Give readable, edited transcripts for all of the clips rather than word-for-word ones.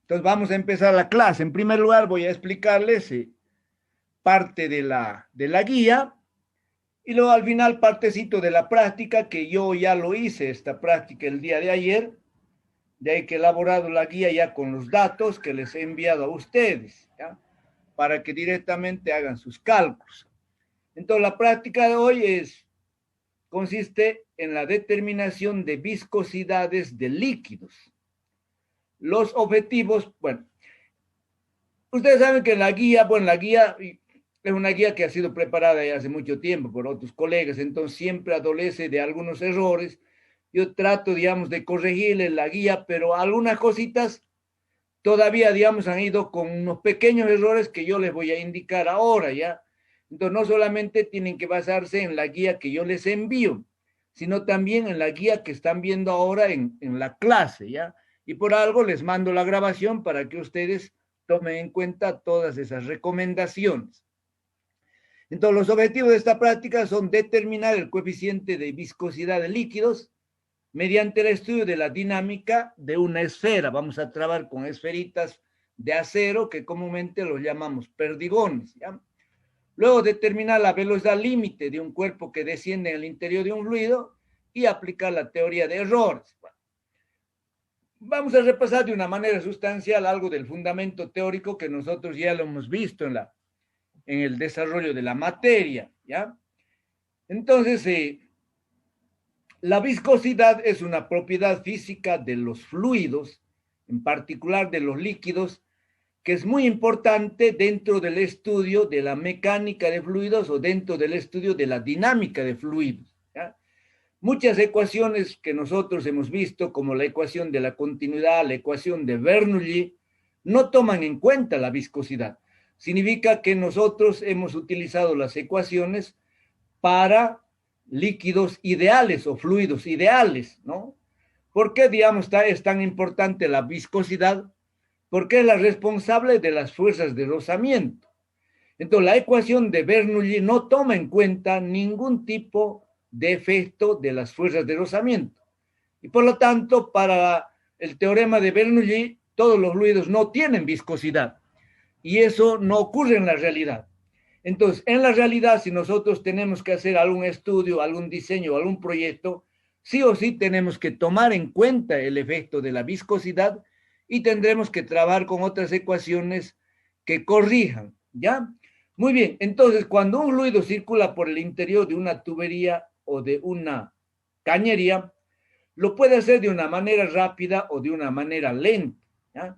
Entonces vamos a empezar la clase. En primer lugar voy a explicarles parte de la guía y luego al final partecito de la práctica que yo ya lo hice, esta práctica el día de ayer, de ahí que he elaborado la guía ya con los datos que les he enviado a ustedes, ¿ya? Para que directamente hagan sus cálculos. Entonces la práctica de hoy consiste en la determinación de viscosidades de líquidos. Los objetivos, bueno, ustedes saben que la guía, bueno, la guía es una guía que ha sido preparada ya hace mucho tiempo por otros colegas, entonces siempre adolece de algunos errores. Yo trato, digamos, de corregirle la guía, pero algunas cositas todavía, digamos, han ido con unos pequeños errores que yo les voy a indicar ahora, ¿ya? Entonces, no solamente tienen que basarse en la guía que yo les envío, sino también en la guía que están viendo ahora en la clase, ¿ya? Y por algo les mando la grabación para que ustedes tomen en cuenta todas esas recomendaciones. Entonces, los objetivos de esta práctica son determinar el coeficiente de viscosidad de líquidos mediante el estudio de la dinámica de una esfera. Vamos a trabajar con esferitas de acero que comúnmente los llamamos perdigones, ¿ya? Luego determinar la velocidad límite de un cuerpo que desciende en el interior de un fluido y aplicar la teoría de errores. Bueno, vamos a repasar de una manera sustancial algo del fundamento teórico que nosotros ya lo hemos visto en el desarrollo de la materia, ¿ya? Entonces, la viscosidad es una propiedad física de los fluidos, en particular de los líquidos, que es muy importante dentro del estudio de la mecánica de fluidos o dentro del estudio de la dinámica de fluidos, ¿ya? Muchas ecuaciones que nosotros hemos visto, como la ecuación de la continuidad, la ecuación de Bernoulli, no toman en cuenta la viscosidad. Significa que nosotros hemos utilizado las ecuaciones para líquidos ideales o fluidos ideales, ¿no? ¿Por qué, digamos, es tan importante la viscosidad? Porque es la responsable de las fuerzas de rozamiento. Entonces, la ecuación de Bernoulli no toma en cuenta ningún tipo de efecto de las fuerzas de rozamiento. Y por lo tanto, para el teorema de Bernoulli, todos los fluidos no tienen viscosidad. Y eso no ocurre en la realidad. Entonces, en la realidad, si nosotros tenemos que hacer algún estudio, algún diseño, algún proyecto, sí o sí tenemos que tomar en cuenta el efecto de la viscosidad y tendremos que trabajar con otras ecuaciones que corrijan, ¿ya? Muy bien, entonces cuando un fluido circula por el interior de una tubería o de una cañería, lo puede hacer de una manera rápida o de una manera lenta, ¿ya?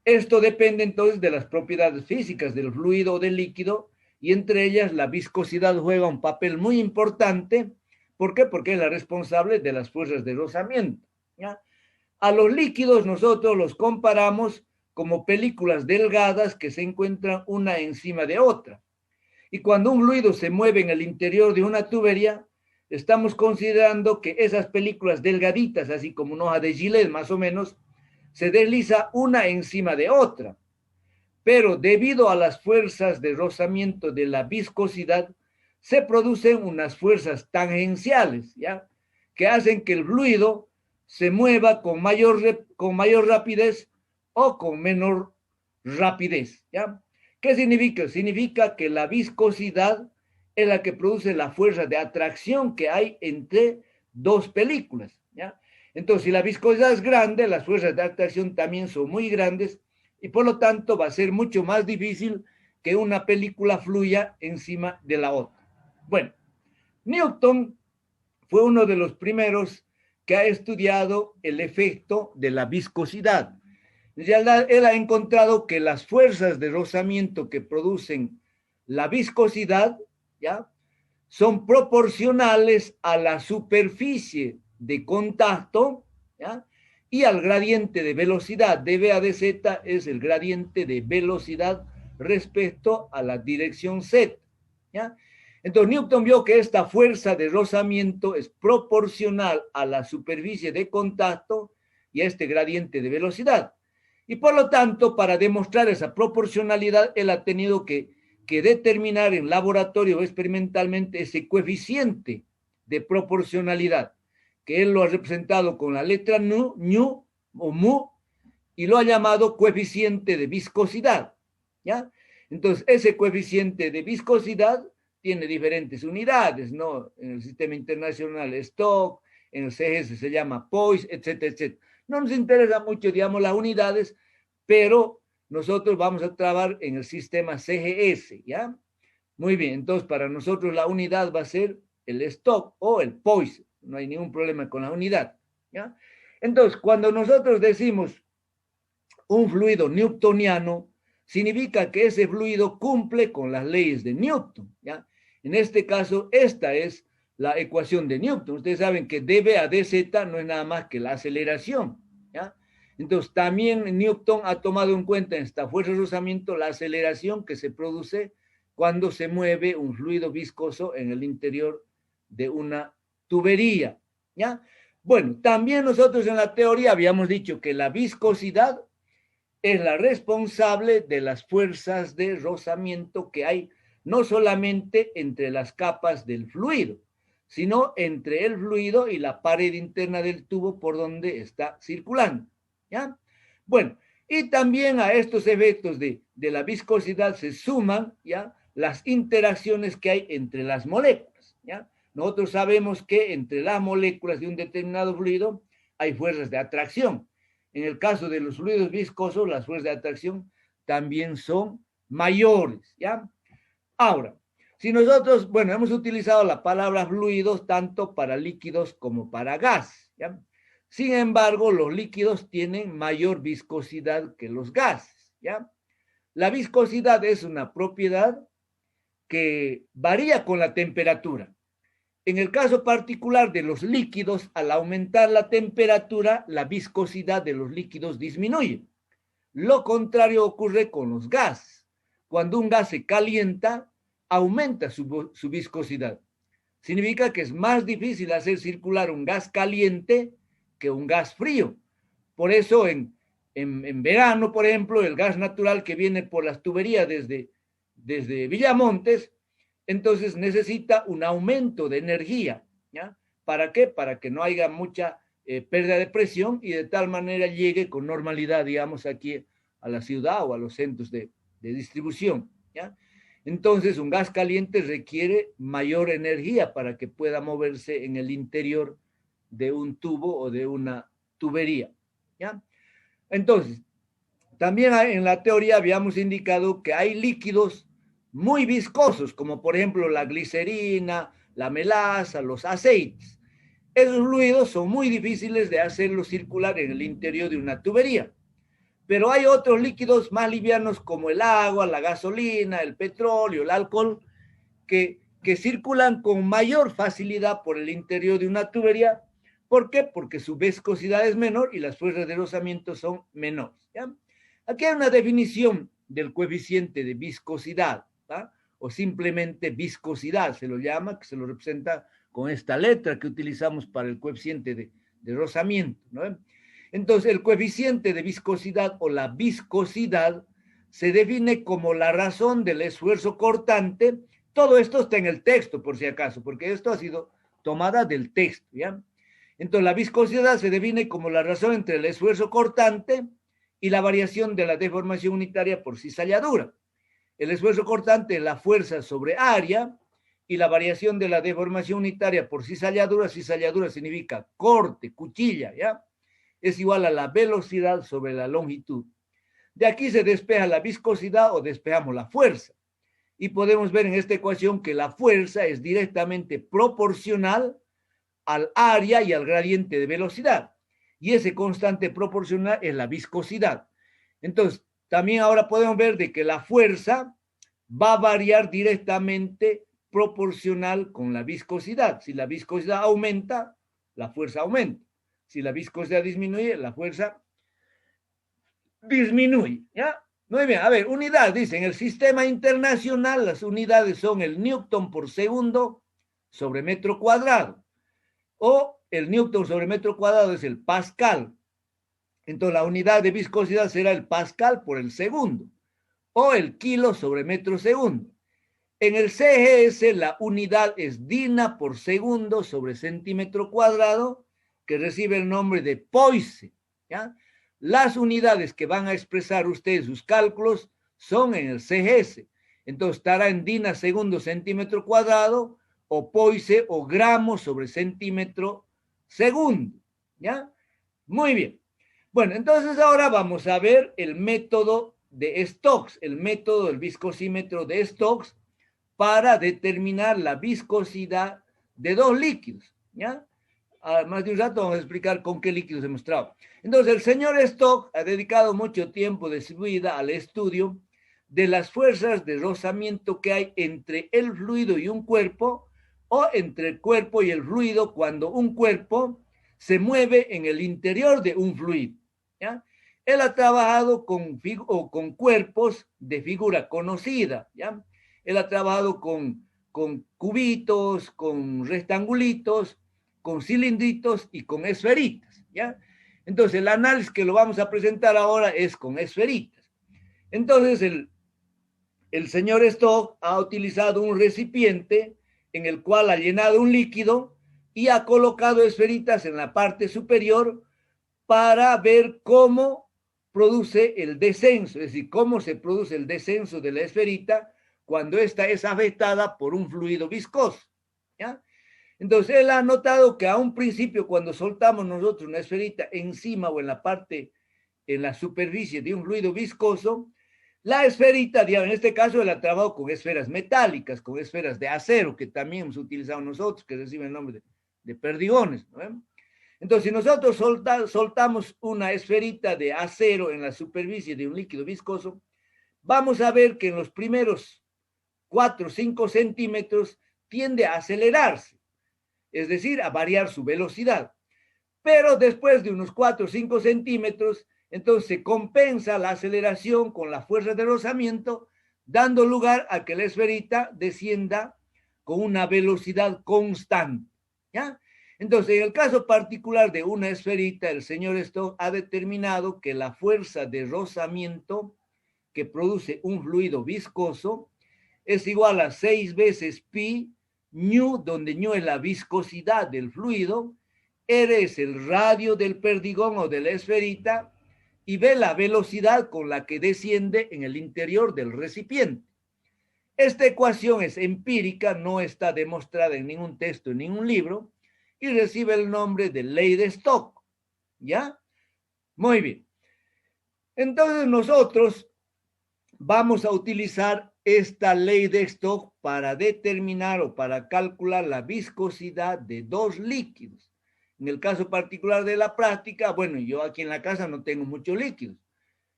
Esto depende entonces de las propiedades físicas del fluido o del líquido y entre ellas la viscosidad juega un papel muy importante. ¿Por qué? Porque es la responsable de las fuerzas de rozamiento, ¿ya? A los líquidos nosotros los comparamos como películas delgadas que se encuentran una encima de otra. Y cuando un fluido se mueve en el interior de una tubería, estamos considerando que esas películas delgaditas, así como una hoja de gilet más o menos, se desliza una encima de otra. Pero debido a las fuerzas de rozamiento de la viscosidad, se producen unas fuerzas tangenciales, ¿ya? Que hacen que el fluido se mueva con mayor rapidez o con menor rapidez, ¿ya? ¿Qué significa? Significa que la viscosidad es la que produce la fuerza de atracción que hay entre dos películas, ¿ya? Entonces, si la viscosidad es grande, las fuerzas de atracción también son muy grandes y por lo tanto va a ser mucho más difícil que una película fluya encima de la otra. Bueno, Newton fue uno de los primeros que ha estudiado el efecto de la viscosidad. En realidad, él ha encontrado que las fuerzas de rozamiento que producen la viscosidad, ¿ya?, son proporcionales a la superficie de contacto, ¿ya?, y al gradiente de velocidad. dV a dz es el gradiente de velocidad respecto a la dirección z, ¿ya? Entonces Newton vio que esta fuerza de rozamiento es proporcional a la superficie de contacto y a este gradiente de velocidad. Y por lo tanto, para demostrar esa proporcionalidad, él ha tenido que determinar en laboratorio o experimentalmente ese coeficiente de proporcionalidad, que él lo ha representado con la letra nu o mu, y lo ha llamado coeficiente de viscosidad, ¿ya? Entonces, ese coeficiente de viscosidad tiene diferentes unidades, ¿no? En el sistema internacional Stock, en el CGS se llama POIS, etcétera, etcétera. No nos interesa mucho, digamos, las unidades, pero nosotros vamos a trabajar en el sistema CGS, ¿ya? Muy bien, entonces para nosotros la unidad va a ser el Stock o el POIS, no hay ningún problema con la unidad, ¿ya? Entonces, cuando nosotros decimos un fluido newtoniano, significa que ese fluido cumple con las leyes de Newton, ¿ya? En este caso, esta es la ecuación de Newton. Ustedes saben que dB a dz no es nada más que la aceleración, ¿ya? Entonces, también Newton ha tomado en cuenta en esta fuerza de rozamiento la aceleración que se produce cuando se mueve un fluido viscoso en el interior de una tubería, ¿ya? Bueno, también nosotros en la teoría habíamos dicho que la viscosidad es la responsable de las fuerzas de rozamiento que hay no solamente entre las capas del fluido, sino entre el fluido y la pared interna del tubo por donde está circulando, ¿ya? Bueno, y también a estos efectos de la viscosidad se suman, ¿ya?, las interacciones que hay entre las moléculas, ¿ya? Nosotros sabemos que entre las moléculas de un determinado fluido hay fuerzas de atracción. En el caso de los fluidos viscosos, las fuerzas de atracción también son mayores, ¿ya? Ahora, si nosotros, bueno, hemos utilizado la palabra fluidos tanto para líquidos como para gas, ¿ya? Sin embargo, los líquidos tienen mayor viscosidad que los gases, ¿ya? La viscosidad es una propiedad que varía con la temperatura. En el caso particular de los líquidos, al aumentar la temperatura, la viscosidad de los líquidos disminuye. Lo contrario ocurre con los gases. Cuando un gas se calienta, aumenta su viscosidad. Significa que es más difícil hacer circular un gas caliente que un gas frío. Por eso en verano, por ejemplo, el gas natural que viene por las tuberías desde Villamontes, entonces necesita un aumento de energía, ¿ya? ¿Para qué? Para que no haya mucha pérdida de presión y de tal manera llegue con normalidad, digamos, aquí a la ciudad o a los centros de distribución, ¿ya? Entonces, un gas caliente requiere mayor energía para que pueda moverse en el interior de un tubo o de una tubería, ¿ya? Entonces, también en la teoría habíamos indicado que hay líquidos muy viscosos, como por ejemplo la glicerina, la melaza, los aceites. Esos fluidos son muy difíciles de hacerlos circular en el interior de una tubería. Pero hay otros líquidos más livianos como el agua, la gasolina, el petróleo, el alcohol, que circulan con mayor facilidad por el interior de una tubería. ¿Por qué? Porque su viscosidad es menor y las fuerzas de rozamiento son menores, ¿ya? Aquí hay una definición del coeficiente de viscosidad, ¿va? O simplemente viscosidad se lo llama, que se lo representa con esta letra que utilizamos para el coeficiente de rozamiento, ¿no? Entonces, el coeficiente de viscosidad o la viscosidad se define como la razón del esfuerzo cortante. Todo esto está en el texto, por si acaso, porque esto ha sido tomada del texto, ¿ya? Entonces, la viscosidad se define como la razón entre el esfuerzo cortante y la variación de la deformación unitaria por cizalladura. El esfuerzo cortante es la fuerza sobre área y la variación de la deformación unitaria por cizalladura. Cizalladura significa corte, cuchilla, ¿ya? Es igual a la velocidad sobre la longitud. De aquí se despeja la viscosidad o despejamos la fuerza. Y podemos ver en esta ecuación que la fuerza es directamente proporcional al área y al gradiente de velocidad. Y ese constante proporcional es la viscosidad. Entonces, también ahora podemos ver de que la fuerza va a variar directamente proporcional con la viscosidad. Si la viscosidad aumenta, la fuerza aumenta. Si la viscosidad disminuye, la fuerza disminuye, ¿ya? Muy bien, a ver, unidad, dice, en el sistema internacional las unidades son el Newton por segundo sobre metro cuadrado, o el Newton sobre metro cuadrado es el Pascal. Entonces la unidad de viscosidad será el Pascal por el segundo, o el kilo sobre metro segundo. En el CGS la unidad es Dina por segundo sobre centímetro cuadrado, que recibe el nombre de Poise, ¿ya? las unidades que van a expresar ustedes sus cálculos son en el CGS. Entonces estará en Dina segundo centímetro cuadrado, o Poise o gramos sobre centímetro segundo. ¿Ya? Muy bien. Bueno, entonces ahora vamos a ver el método de Stokes, el método del viscosímetro de Stokes para determinar la viscosidad de dos líquidos. ¿Ya? Más de un rato vamos a explicar con qué líquidos hemos trabajado. Entonces, el señor Stokes ha dedicado mucho tiempo de su vida al estudio de las fuerzas de rozamiento que hay entre el fluido y un cuerpo, o entre el cuerpo y el fluido cuando un cuerpo se mueve en el interior de un fluido. ¿Ya? Él ha trabajado con cuerpos de figura conocida. ¿Ya? Él ha trabajado con cubitos, con rectangulitos, con cilindritos y con esferitas. ¿Ya? Entonces, el análisis que lo vamos a presentar ahora es con esferitas. Entonces, el señor Stokes ha utilizado un recipiente en el cual ha llenado un líquido y ha colocado esferitas en la parte superior para ver cómo produce el descenso, es decir, cómo se produce el descenso de la esferita cuando ésta es afectada por un fluido viscoso. ¿Ya? Entonces, él ha notado que a un principio, cuando soltamos nosotros una esferita encima o en la parte, en la superficie de un fluido viscoso, la esferita, digamos, en este caso, él ha trabajado con esferas metálicas, con esferas de acero, que también hemos utilizado nosotros, que reciben el nombre de perdigones, ¿no? Entonces, si nosotros soltamos una esferita de acero en la superficie de un líquido viscoso, vamos a ver que en los primeros 4 o 5 centímetros tiende a acelerarse, es decir, a variar su velocidad. Pero después de unos 4 o 5 centímetros, entonces se compensa la aceleración con la fuerza de rozamiento, dando lugar a que la esferita descienda con una velocidad constante. ¿Ya? Entonces, en el caso particular de una esferita, el señor Stokes ha determinado que la fuerza de rozamiento que produce un fluido viscoso es igual a 6 veces pi ñu, donde ñu es la viscosidad del fluido, R es el radio del perdigón o de la esferita, y B la velocidad con la que desciende en el interior del recipiente. Esta ecuación es empírica, no está demostrada en ningún texto, en ningún libro, y recibe el nombre de ley de Stokes. ¿Ya? Muy bien. Entonces nosotros vamos a utilizar esta ley de Stokes para determinar o para calcular la viscosidad de dos líquidos. En el caso particular de la práctica, bueno, yo aquí en la casa no tengo muchos líquidos.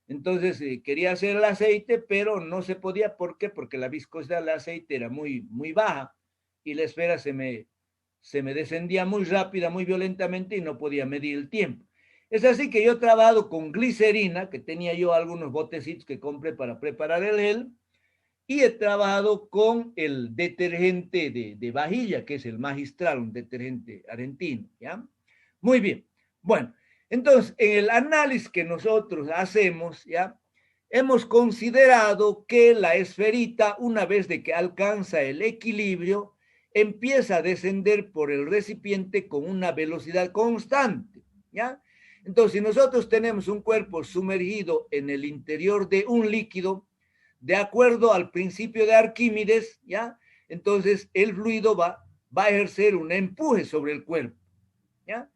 Entonces quería hacer el aceite, pero no se podía. ¿Por qué? Porque la viscosidad del aceite era muy baja y la esfera se me descendía muy rápida, muy violentamente y no podía medir el tiempo. Es así que yo he trabajado con glicerina, que tenía yo algunos botecitos que compré para preparar el gel, y he trabajado con el detergente de vajilla, que es el Magistral, un detergente argentino. ¿Ya? Muy bien. Bueno, entonces, en el análisis que nosotros hacemos, ¿ya? Hemos considerado que la esferita, una vez de que alcanza el equilibrio, empieza a descender por el recipiente con una velocidad constante. ¿Ya? Entonces, si nosotros tenemos un cuerpo sumergido en el interior de un líquido, de acuerdo al principio de Arquímedes, ¿ya? Entonces el fluido va a ejercer un empuje sobre el cuerpo. ¿Ya?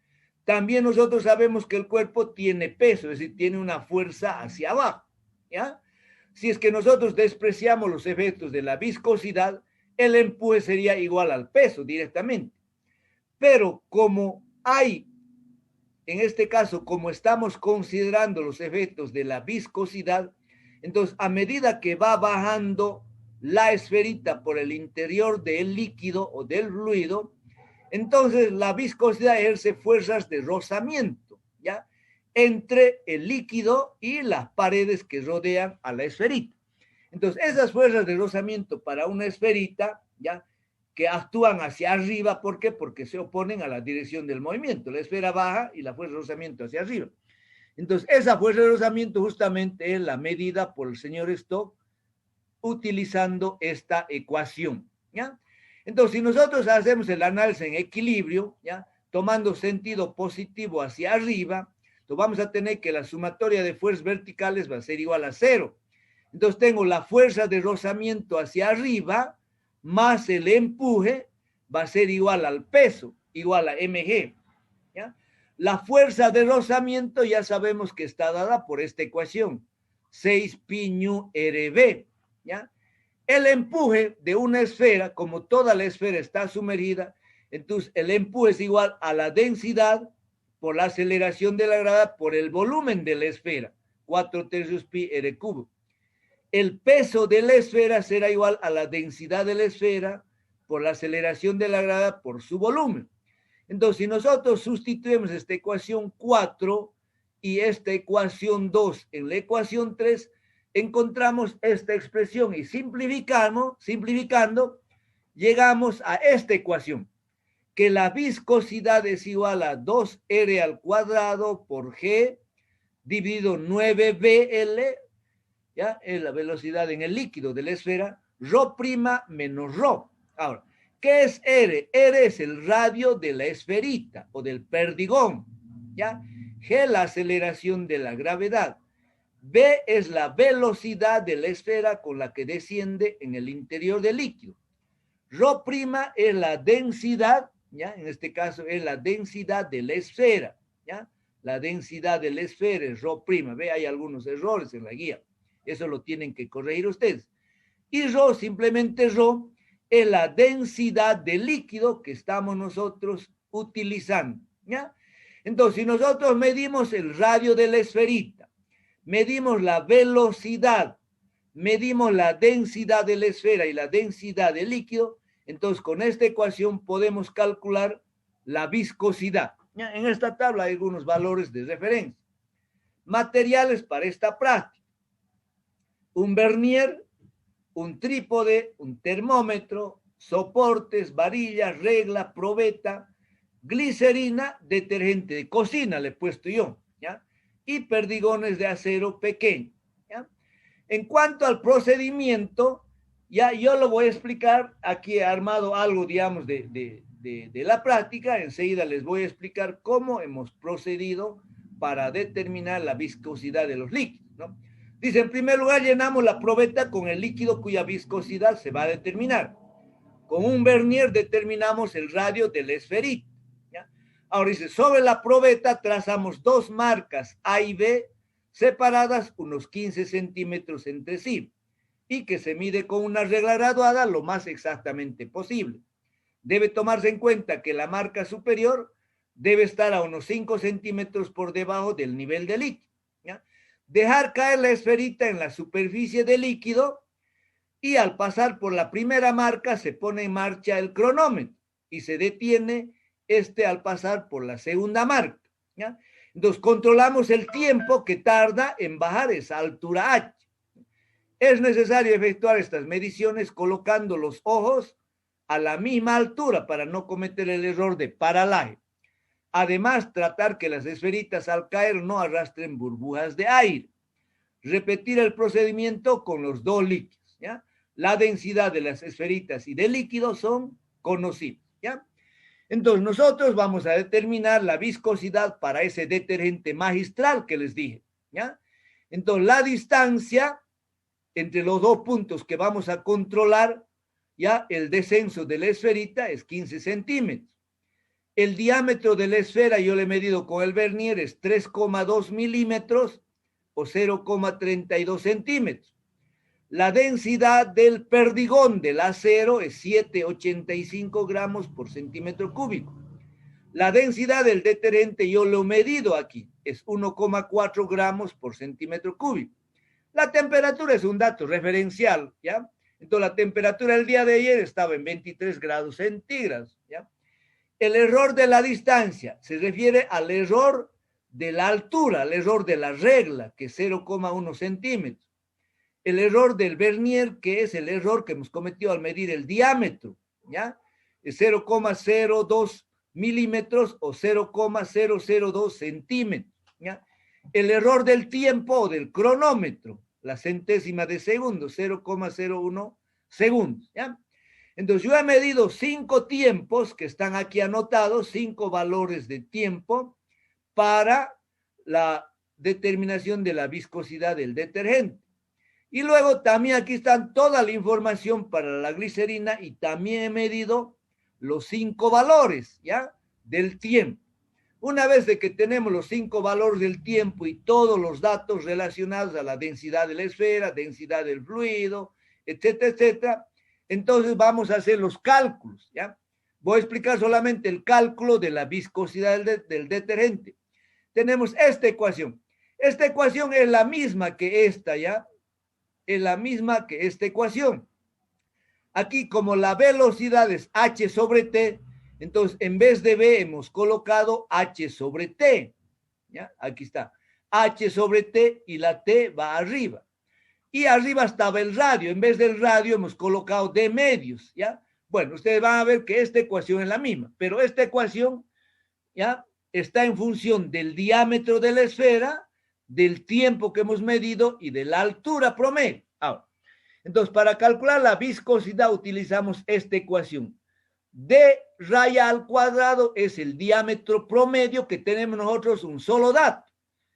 También nosotros sabemos que el cuerpo tiene peso, es decir, tiene una fuerza hacia abajo. ¿Ya? Si es que nosotros despreciamos los efectos de la viscosidad, el empuje sería igual al peso directamente. Pero como hay, en este caso, como estamos considerando los efectos de la viscosidad, entonces a medida que va bajando la esferita por el interior del líquido o del fluido, entonces la viscosidad ejerce fuerzas de rozamiento, ¿ya? Entre el líquido y las paredes que rodean a la esferita. Entonces, esas fuerzas de rozamiento para una esferita, ¿ya? Que actúan hacia arriba, ¿por qué? Porque se oponen a la dirección del movimiento. La esfera baja y la fuerza de rozamiento hacia arriba. Entonces, esa fuerza de rozamiento justamente es la medida por el señor Stokes utilizando esta ecuación, ¿ya? Entonces, si nosotros hacemos el análisis en equilibrio, ¿ya? Tomando sentido positivo hacia arriba, Entonces vamos a tener que la sumatoria de fuerzas verticales va a ser igual a 0. Entonces tengo la fuerza de rozamiento hacia arriba más el empuje va a ser igual al peso, igual a mg. ¿Ya? La fuerza de rozamiento ya sabemos que está dada por esta ecuación, 6 pi ñu rb. ¿Ya? El empuje de una esfera, como toda la esfera está sumergida, entonces el empuje es igual a la densidad por la aceleración de la gravedad por el volumen de la esfera, 4/3 pi r cubo. El peso de la esfera será igual a la densidad de la esfera por la aceleración de la gravedad por su volumen. Entonces, si nosotros sustituimos esta ecuación 4 y esta ecuación 2 en la ecuación 3, encontramos esta expresión y simplificando, llegamos a esta ecuación, que la viscosidad es igual a 2r al cuadrado por g dividido 9bl, ¿ya? Es la velocidad en el líquido de la esfera, ρ' menos ρ. Ahora, ¿qué es R? R es el radio de la esferita o del perdigón, ¿ya? G, la aceleración de la gravedad. B es la velocidad de la esfera con la que desciende en el interior del líquido. ρ' es la densidad, ¿ya? En este caso es la densidad de la esfera, ¿ya? La densidad de la esfera es ρ'. Ve, hay algunos errores en la guía. Eso lo tienen que corregir ustedes. Y ρ, simplemente ρ, es la densidad del líquido que estamos nosotros utilizando, ¿ya? Entonces, si nosotros medimos el radio de la esferita, medimos la velocidad, medimos la densidad de la esfera y la densidad del líquido, entonces con esta ecuación podemos calcular la viscosidad. ¿Ya? En esta tabla hay algunos valores de referencia. Materiales para esta práctica. Un vernier, un trípode, un termómetro, soportes, varillas, regla, probeta, glicerina, detergente de cocina, le he puesto yo, ¿ya? Y perdigones de acero pequeño, ¿ya? En cuanto al procedimiento, ya yo lo voy a explicar, aquí he armado algo, digamos, de la práctica, enseguida les voy a explicar cómo hemos procedido para determinar la viscosidad de los líquidos, ¿no? Dice, en primer lugar, llenamos la probeta con el líquido cuya viscosidad se va a determinar. Con un vernier determinamos el radio de la esferita, ¿ya? Ahora dice, sobre la probeta trazamos dos marcas A y B separadas unos 15 centímetros entre sí y que se mide con una regla graduada lo más exactamente posible. Debe tomarse en cuenta que la marca superior debe estar a unos 5 centímetros por debajo del nivel del líquido, ¿ya? Dejar caer la esferita en la superficie del líquido y al pasar por la primera marca se pone en marcha el cronómetro y se detiene al pasar por la segunda marca, ¿ya? Entonces controlamos el tiempo que tarda en bajar esa altura H. Es necesario efectuar estas mediciones colocando los ojos a la misma altura para no cometer el error de paralaje. Además, tratar que las esferitas al caer no arrastren burbujas de aire. Repetir el procedimiento con los dos líquidos, ¿ya? La densidad de las esferitas y del líquido son conocidos, ¿ya? Entonces, nosotros vamos a determinar la viscosidad para ese detergente magistral que les dije, ¿ya? Entonces, la distancia entre los dos puntos que vamos a controlar, ¿ya? El descenso de la esferita es 15 centímetros. El diámetro de la esfera, yo le he medido con el vernier, es 3,2 milímetros o 0,32 centímetros. La densidad del perdigón del acero es 7,85 gramos por centímetro cúbico. La densidad del detergente, yo lo he medido aquí, es 1,4 gramos por centímetro cúbico. La temperatura es un dato referencial, ¿ya? Entonces, la temperatura el día de ayer estaba en 23 grados centígrados, ¿ya? El error de la distancia se refiere al error de la altura, al error de la regla, que es 0,1 centímetros. El error del vernier, que es el error que hemos cometido al medir el diámetro, ¿ya? Es 0,02 milímetros o 0,002 centímetros, ¿ya? El error del tiempo o del cronómetro, la centésima de segundo, 0,01 segundos, ¿ya? Entonces, yo he medido 5 tiempos que están aquí anotados, 5 valores de tiempo para la determinación de la viscosidad del detergente. Y luego también aquí están toda la información para la glicerina y también he medido los 5 valores, ¿ya? Del tiempo. Una vez de que tenemos los 5 valores del tiempo y todos los datos relacionados a la densidad de la esfera, densidad del fluido, etcétera, etcétera, entonces vamos a hacer los cálculos, ¿ya? Voy a explicar solamente el cálculo de la viscosidad del detergente. Tenemos esta ecuación. Esta ecuación es la misma que esta, ¿ya? Es la misma que esta ecuación. Aquí, como la velocidad es h sobre t, entonces en vez de b hemos colocado h sobre t. ¿Ya? Aquí está. H sobre t y la t va arriba. Y arriba estaba el radio. En vez del radio hemos colocado d medios. ¿Ya? Bueno, ustedes van a ver que esta ecuación es la misma, pero esta ecuación, ¿ya? Está en función del diámetro de la esfera, del tiempo que hemos medido y de la altura promedio. Ahora, entonces, para calcular la viscosidad utilizamos esta ecuación. D raya al cuadrado es el diámetro promedio que tenemos nosotros, un solo dato.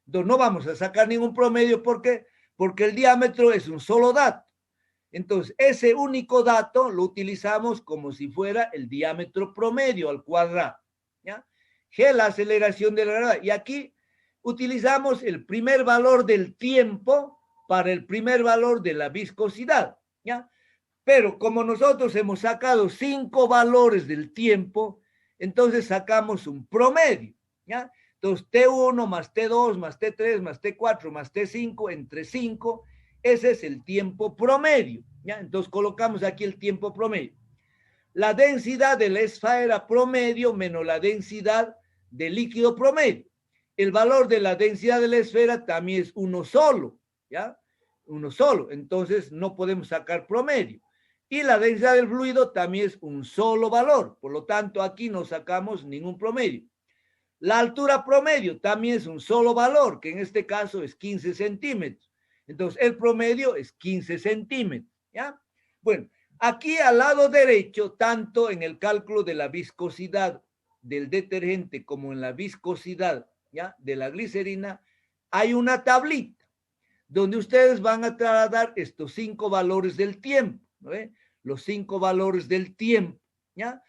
Entonces, no vamos a sacar ningún promedio. ¿Por qué? Porque el diámetro es un solo dato. Entonces, ese único dato lo utilizamos como si fuera el diámetro promedio al cuadrado. ¿Ya? G, la aceleración de la gravedad. Y aquí utilizamos el primer valor del tiempo para el primer valor de la viscosidad. ¿Ya? Pero como nosotros hemos sacado 5 valores del tiempo, entonces sacamos un promedio. ¿Ya? Entonces, T1 más T2 más T3 más T4 más T5 entre 5, ese es el tiempo promedio. ¿Ya? Entonces, colocamos aquí el tiempo promedio. La densidad de la esfera promedio menos la densidad del líquido promedio. El valor de la densidad de la esfera también es uno solo. ¿Ya? Uno solo. Entonces, no podemos sacar promedio. Y la densidad del fluido también es un solo valor. Por lo tanto, aquí no sacamos ningún promedio. La altura promedio también es un solo valor, que en este caso es 15 centímetros. Entonces, el promedio es 15 centímetros. ¿Ya? Bueno, aquí al lado derecho, tanto en el cálculo de la viscosidad del detergente como en la viscosidad, ¿ya?, de la glicerina, hay una tablita donde ustedes van a trasladar estos 5 valores del tiempo, ¿no ve? Los 5 valores del tiempo, ¿ya?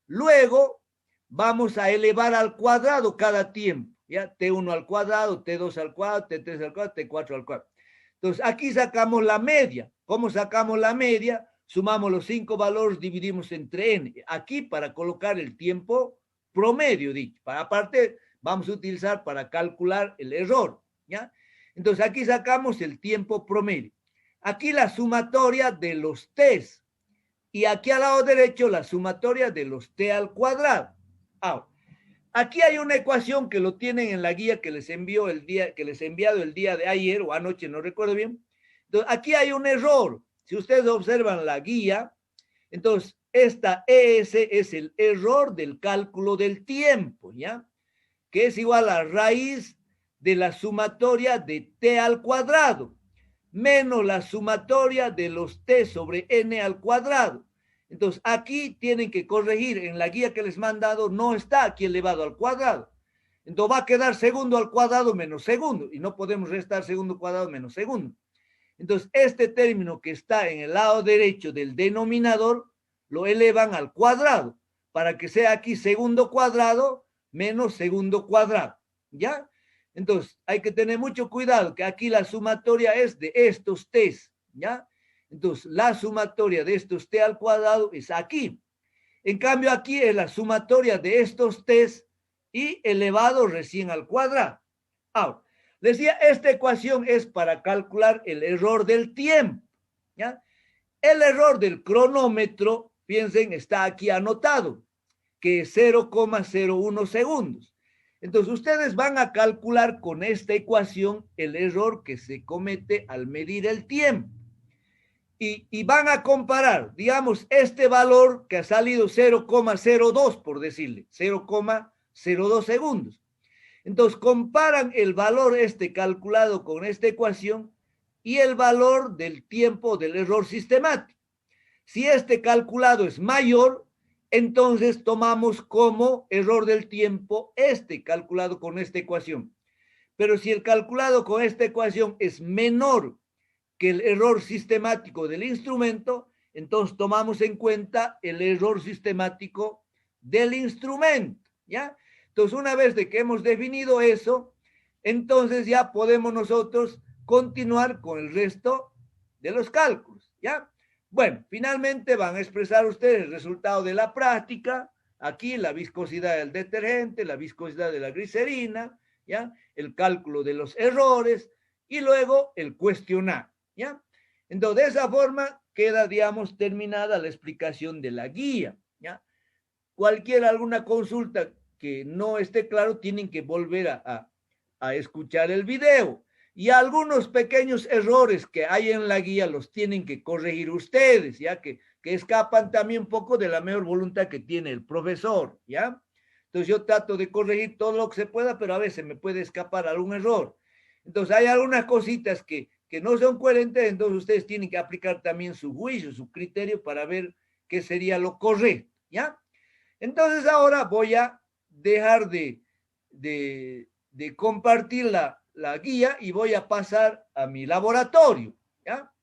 Luego vamos a elevar al cuadrado cada tiempo, ¿ya? T1 al cuadrado, T2 al cuadrado, T3 al cuadrado, T4 al cuadrado. Entonces, aquí sacamos la media. ¿Cómo sacamos la media? Sumamos los 5 valores, dividimos entre n. Aquí para colocar el tiempo promedio, dicho. Aparte, vamos a utilizar para calcular el error, ¿ya? Entonces, aquí sacamos el tiempo promedio. Aquí la sumatoria de los t's. Y aquí al lado derecho la sumatoria de los t al cuadrado. Ahora, aquí hay una ecuación que lo tienen en la guía que les envió el día, que les he enviado el día de ayer o anoche, no recuerdo bien. Entonces, aquí hay un error. Si ustedes observan la guía, entonces esta ES es el error del cálculo del tiempo, ¿ya? Que es igual a raíz de la sumatoria de t al cuadrado menos la sumatoria de los t sobre n al cuadrado. Entonces, aquí tienen que corregir. En la guía que les he mandado no está aquí elevado al cuadrado. Entonces, va a quedar segundo al cuadrado menos segundo. Y no podemos restar segundo cuadrado menos segundo. Entonces, este término que está en el lado derecho del denominador, lo elevan al cuadrado, para que sea aquí segundo cuadrado menos segundo cuadrado. ¿Ya? Entonces, hay que tener mucho cuidado, que aquí la sumatoria es de estos t's, ¿ya? Entonces, la sumatoria de estos t al cuadrado es aquí. En cambio, aquí es la sumatoria de estos t's y elevado recién al cuadrado. Ahora, les decía, esta ecuación es para calcular el error del tiempo, ¿ya? El error del cronómetro, piensen, está aquí anotado, que es 0,01 segundos. Entonces, ustedes van a calcular con esta ecuación el error que se comete al medir el tiempo. Y van a comparar, digamos, este valor que ha salido 0,02, por decirle, 0,02 segundos. Entonces, comparan el valor este calculado con esta ecuación y el valor del tiempo del error sistemático. Si este calculado es mayor, entonces tomamos como error del tiempo este calculado con esta ecuación. pero si el calculado con esta ecuación es menor que el error sistemático del instrumento, entonces tomamos en cuenta el error sistemático del instrumento, ¿ya? Entonces, una vez de que hemos definido eso, entonces ya podemos nosotros continuar con el resto de los cálculos, ¿ya? Bueno, finalmente van a expresar ustedes el resultado de la práctica, aquí la viscosidad del detergente, la viscosidad de la glicerina, ¿ya? El cálculo de los errores y luego el cuestionario, ¿ya? Entonces, de esa forma queda, digamos, terminada la explicación de la guía, ¿ya? Alguna consulta que no esté claro, tienen que volver a escuchar el video. Y algunos pequeños errores que hay en la guía los tienen que corregir ustedes, ya que escapan también un poco de la mejor voluntad que tiene el profesor, ¿ya? Entonces yo trato de corregir todo lo que se pueda, pero a veces me puede escapar algún error. Entonces hay algunas cositas que no son coherentes, entonces ustedes tienen que aplicar también su juicio, su criterio para ver qué sería lo correcto, ¿ya? Entonces ahora voy a dejar de compartir la guía y voy a pasar a mi laboratorio, ¿ya?